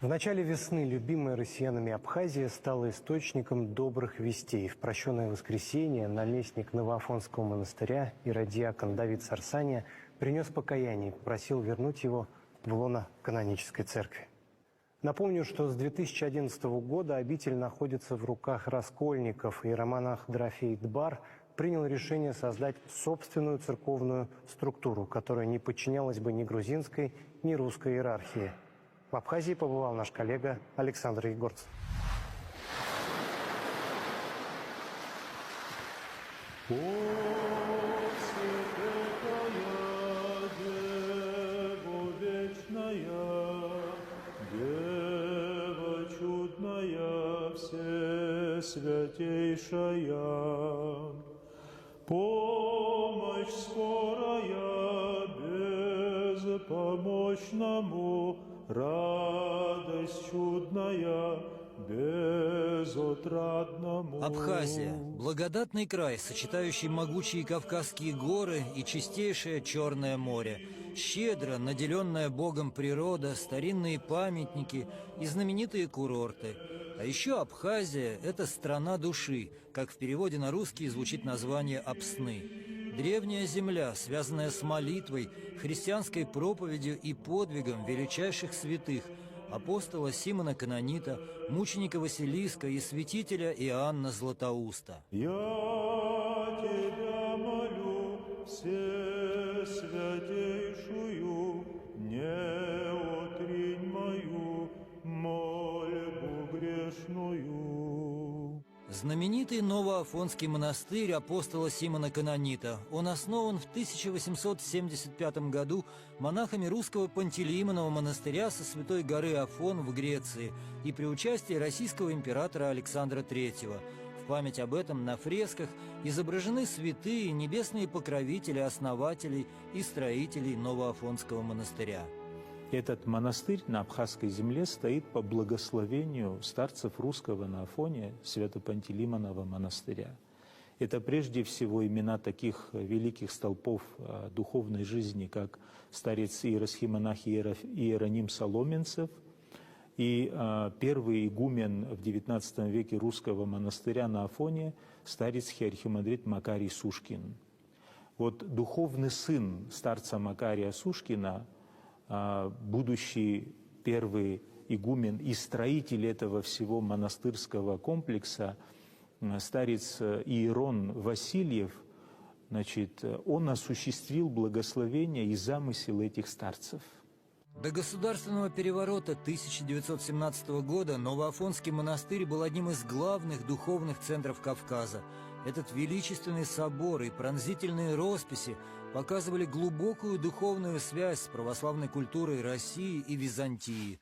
В начале весны любимая россиянами Абхазия стала источником добрых вестей. В прощенное воскресенье наместник Новоафонского монастыря иродиакон Давид Сарсания принес покаяние и попросил вернуть его в лоно канонической церкви. Напомню, что с 2011 года обитель находится в руках раскольников, и иеромонах Дорофей Дбар принял решение создать собственную церковную структуру, которая не подчинялась бы ни грузинской, ни русской иерархии. В Абхазии побывал наш коллега Александр Егорцев. Дева чудная, всесвятейшая, помощь скорая безпомощному, радость чудная безотрадному. Абхазия – благодатный край, сочетающий могучие Кавказские горы и чистейшее Черное море. Щедро наделенная Богом природа, старинные памятники и знаменитые курорты. А еще Абхазия – это страна души, как в переводе на русский звучит название Апсны. Древняя земля, связанная с молитвой, христианской проповедью и подвигом величайших святых – апостола Симона Канонита, мученика Василиска и святителя Иоанна Златоуста. Я тебя молю, всесвятейшую, не отринь мою мольбу грешную. Знаменитый Новоафонский монастырь апостола Симона Канонита. Он основан в 1875 году монахами русского Пантелеимонова монастыря со Святой горы Афон в Греции и при участии российского императора Александра III. В память об этом на фресках изображены святые, небесные покровители основателей и строителей Новоафонского монастыря. Этот монастырь на Абхазской земле стоит по благословению старцев русского на Афоне Свято-Пантелеимонова монастыря. Это прежде всего имена таких великих столпов духовной жизни, как старец иеросхимонах Иероним Соломенцев и первый игумен в XIX веке русского монастыря на Афоне, старец хиархимандрит Макарий Сушкин. Вот духовный сын старца Макария Сушкина, будущий первый игумен и строитель этого всего монастырского комплекса, старец Иерон Васильев, значит, он осуществил благословение и замысел этих старцев. До государственного переворота 1917 года Новоафонский монастырь был одним из главных духовных центров Кавказа. Этот величественный собор и пронзительные росписи показывали глубокую духовную связь с православной культурой России и Византии.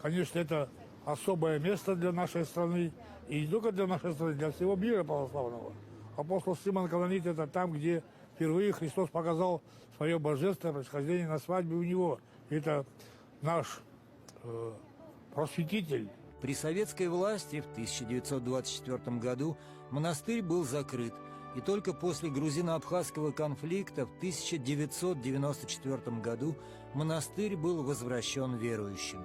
Конечно, это особое место для нашей страны, и не только для нашей страны, для всего мира православного. Апостол Симон Канонит – это там, где впервые Христос показал свое божественное происхождение на свадьбе у него. Это наш просветитель. При советской власти в 1924 году монастырь был закрыт, и только после грузино-абхазского конфликта в 1994 году монастырь был возвращен верующим.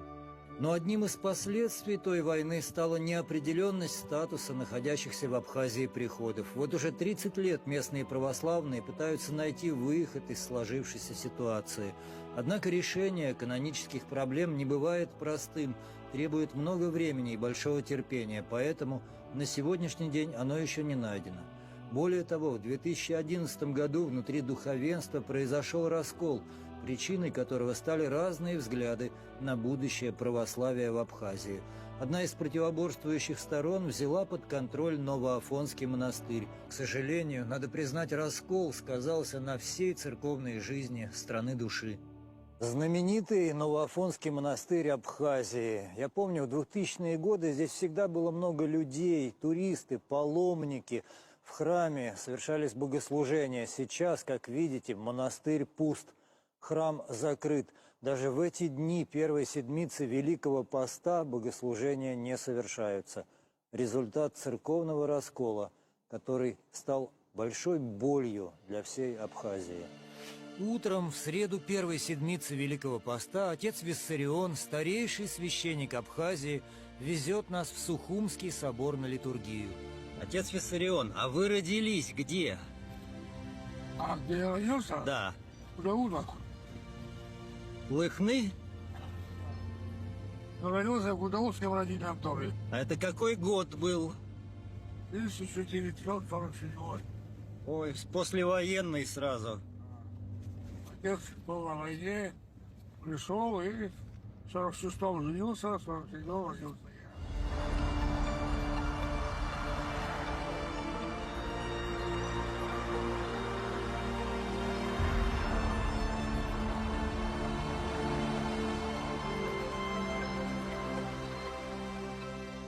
Но одним из последствий той войны стала неопределенность статуса находящихся в Абхазии приходов. Вот уже 30 лет местные православные пытаются найти выход из сложившейся ситуации. Однако решение канонических проблем не бывает простым, требует много времени и большого терпения, поэтому на сегодняшний день оно еще не найдено. Более того, в 2011 году внутри духовенства произошел раскол, причиной которого стали разные взгляды на будущее православия в Абхазии. Одна из противоборствующих сторон взяла под контроль Новоафонский монастырь. К сожалению, надо признать, раскол сказался на всей церковной жизни страны души. Знаменитый Новоафонский монастырь Абхазии. Я помню, в 2000-е годы здесь всегда было много людей, туристы, паломники. В храме совершались богослужения. Сейчас, как видите, монастырь пуст. Храм закрыт. Даже в эти дни первой седмицы Великого Поста богослужения не совершаются. Результат церковного раскола, который стал большой болью для всей Абхазии. Утром в среду первой седмицы Великого Поста отец Виссарион, старейший священник Абхазии, везет нас в Сухумский собор на литургию. Отец Виссарион, а вы родились где? А где я родился? Да. Кудаутах. Лыхны? Родился в Кудаутском родителям тоже. А это какой год был? 1947. Ой, послевоенный сразу. Отец был на войне, пришел и в 46-м женился, в 47-м родился.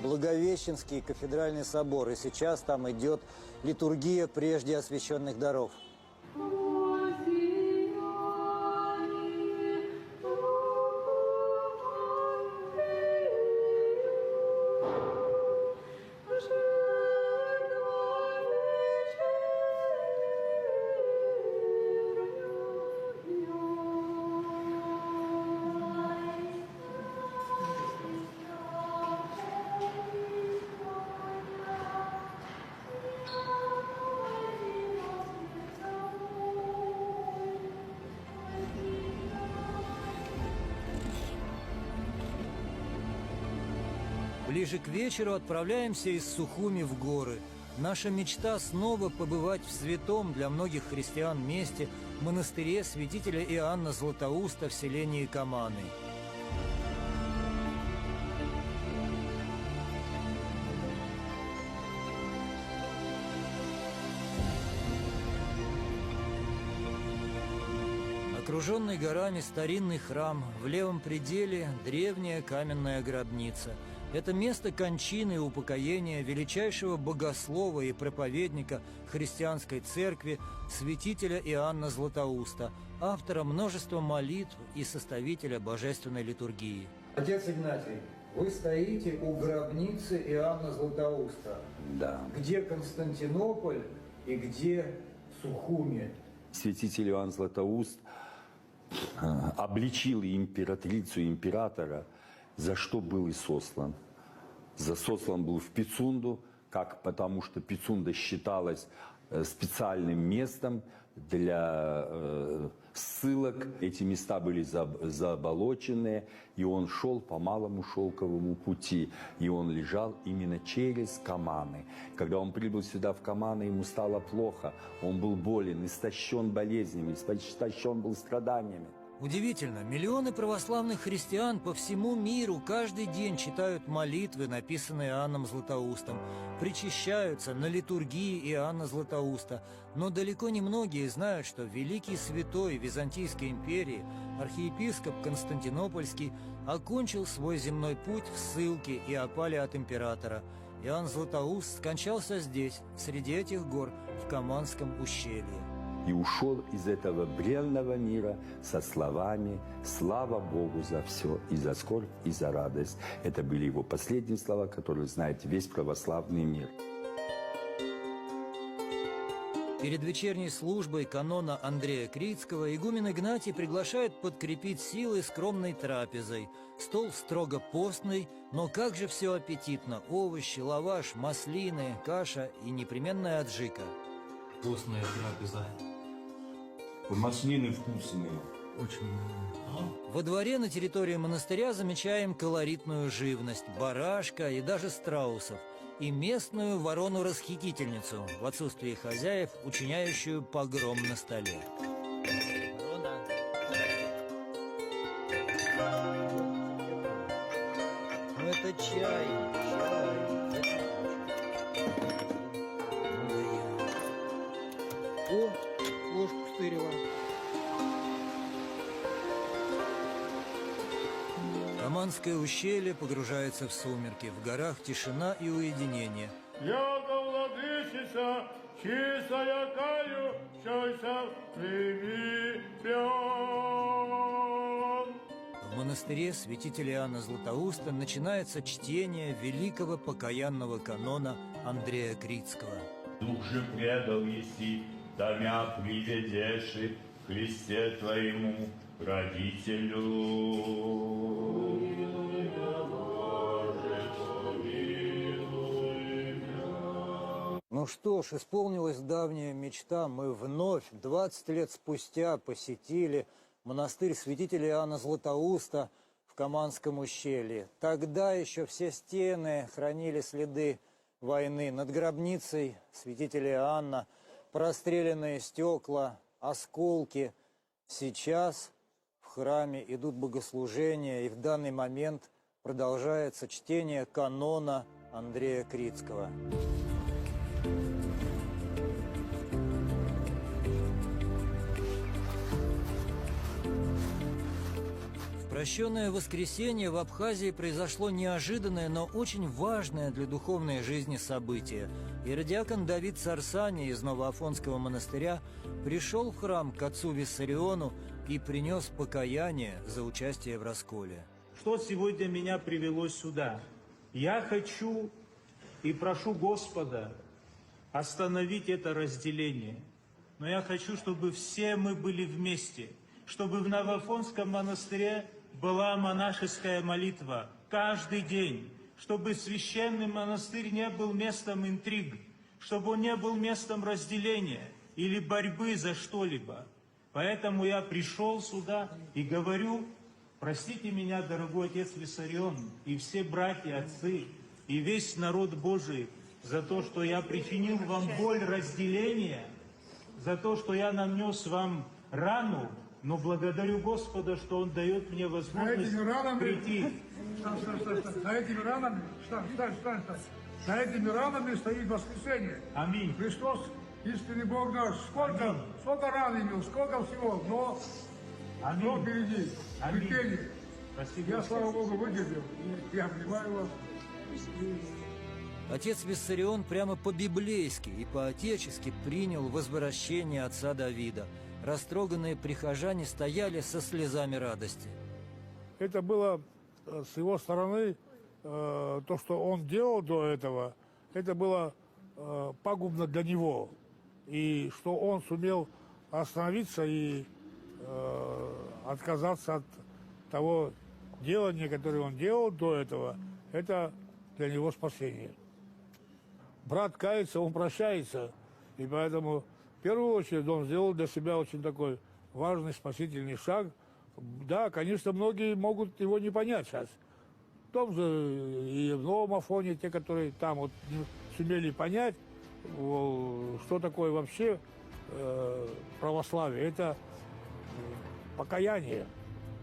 Благовещенский кафедральный собор, и сейчас там идет литургия прежде освященных даров. Ближе к вечеру отправляемся из Сухуми в горы. Наша мечта снова побывать в святом для многих христиан месте, монастыре святителя Иоанна Златоуста в селении Каманы. Окруженный горами старинный храм, в левом пределе древняя каменная гробница. Это место кончины и упокоения величайшего богослова и проповедника христианской церкви, святителя Иоанна Златоуста, автора множества молитв и составителя божественной литургии. Отец Игнатий, вы стоите у гробницы Иоанна Златоуста. Да. Где Константинополь и где Сухуми? Святитель Иоанн Златоуст обличил императрицу и императора, за что был и сослан. Сослан был в Пицунду, потому что Пицунда считалась специальным местом для ссылок. Эти места были заболоченные, и он шел по малому шелковому пути, и он лежал именно через Каманы. Когда он прибыл сюда в Каманы, ему стало плохо, он был болен, истощен болезнями, истощен был страданиями. Удивительно, миллионы православных христиан по всему миру каждый день читают молитвы, написанные Иоанном Златоустом, причащаются на литургии Иоанна Златоуста, но далеко не многие знают, что великий святой Византийской империи, архиепископ Константинопольский, окончил свой земной путь в ссылке и опале от императора. Иоанн Златоуст скончался здесь, среди этих гор, в Каманском ущелье. И ушел из этого бренного мира со словами «Слава Богу за все, и за скорбь, и за радость». Это были его последние слова, которые знает весь православный мир. Перед вечерней службой канона Андрея Крицкого игумен Игнатий приглашает подкрепить силы скромной трапезой. Стол строго постный, но как же все аппетитно! Овощи, лаваш, маслины, каша и непременная аджика. Вкусная трапеза. Маслины вкусные. Очень. Во дворе на территории монастыря замечаем колоритную живность, барашка и даже страусов, и местную ворону-расхитительницу, в отсутствии хозяев, учиняющую погром на столе. Ну это чай. О, ложку штырила. Каманское ущелье погружается в сумерки. В горах тишина и уединение. Яко владычица, чистая каю, щойся прими пьян. В монастыре святителя Иоанна Златоуста начинается чтение великого покаянного канона Андрея Крицкого. Дух же предал еси, томя приведеши, Христе Твоему родителю. Ну что ж, исполнилась давняя мечта. Мы вновь, 20 лет спустя, посетили монастырь святителя Иоанна Златоуста в Каманском ущелье. Тогда еще все стены хранили следы войны. Над гробницей святителя Иоанна простреленные стекла, осколки. Сейчас в храме идут богослужения, и в данный момент продолжается чтение канона Андрея Критского. В прощенное воскресенье в Абхазии произошло неожиданное, но очень важное для духовной жизни событие. Иеродиакон Давид Сарсани из Новоафонского монастыря пришел в храм к отцу Виссариону и принес покаяние за участие в расколе. Что сегодня меня привело сюда? Я хочу и прошу Господа остановить это разделение. Но я хочу, чтобы все мы были вместе, чтобы в Новоафонском монастыре была монашеская молитва каждый день, чтобы священный монастырь не был местом интриг, чтобы он не был местом разделения или борьбы за что-либо. Поэтому я пришел сюда и говорю: простите меня, дорогой отец Виссарион, и все братья, отцы, и весь народ Божий, за то, что я причинил вам боль разделения, за то, что я нанес вам рану, но благодарю Господа, что Он дает мне возможность прийти. За этими ранами, за этими ранами стоит воскресенье. Аминь. Христос, истинный Бог наш. Сколько ран имел, сколько всего, но что впереди? Терпение. Спасибо. Я, слава Богу, выдержал. И я обнимаю вас. Отец Виссарион прямо по-библейски и по-отечески принял возвращение отца Давида. Растроганные прихожане стояли со слезами радости. Это было с его стороны, то, что он делал до этого, это было пагубно для него. И что он сумел остановиться и отказаться от того делания, которое он делал до этого, это для него спасение. Брат кается, он прощается, и поэтому в первую очередь он сделал для себя очень такой важный спасительный шаг. Да, конечно, многие могут его не понять сейчас. В том же и в Новом Афоне, те, которые там вот не сумели понять, что такое вообще православие. Это покаяние.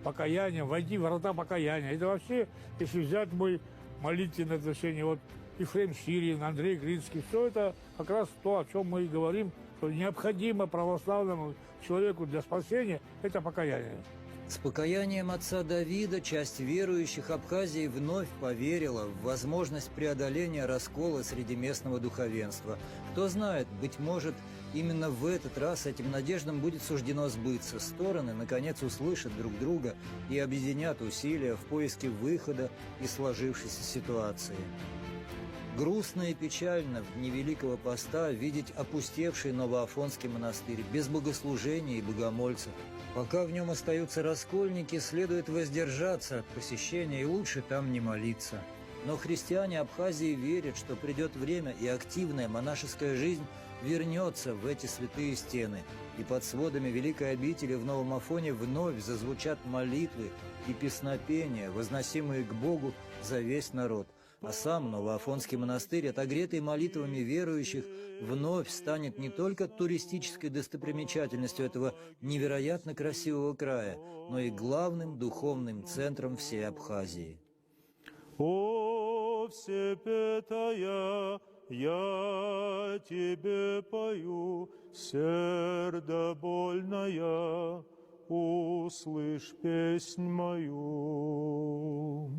Покаяние, войти в врата покаяния. Это вообще, если взять мой молитвенное отношение, вот Ефрем Сирин, Андрей Критский, все это как раз то, о чем мы и говорим, что необходимо православному человеку для спасения, это покаяние. С покаянием отца Давида часть верующих Абхазии вновь поверила в возможность преодоления раскола среди местного духовенства. Кто знает, быть может, именно в этот раз этим надеждам будет суждено сбыться. Стороны, наконец, услышат друг друга и объединят усилия в поиске выхода из сложившейся ситуации. Грустно и печально в дни Великого Поста видеть опустевший Новоафонский монастырь без богослужения и богомольцев. Пока в нем остаются раскольники, следует воздержаться от посещения и лучше там не молиться. Но христиане Абхазии верят, что придет время, и активная монашеская жизнь вернется в эти святые стены, и под сводами Великой обители в Новом Афоне вновь зазвучат молитвы и песнопения, возносимые к Богу за весь народ. А сам Новоафонский монастырь, отогретый молитвами верующих, вновь станет не только туристической достопримечательностью этого невероятно красивого края, но и главным духовным центром всей Абхазии. О, всепетая, я тебе пою, сердобольная, услышь песнь мою.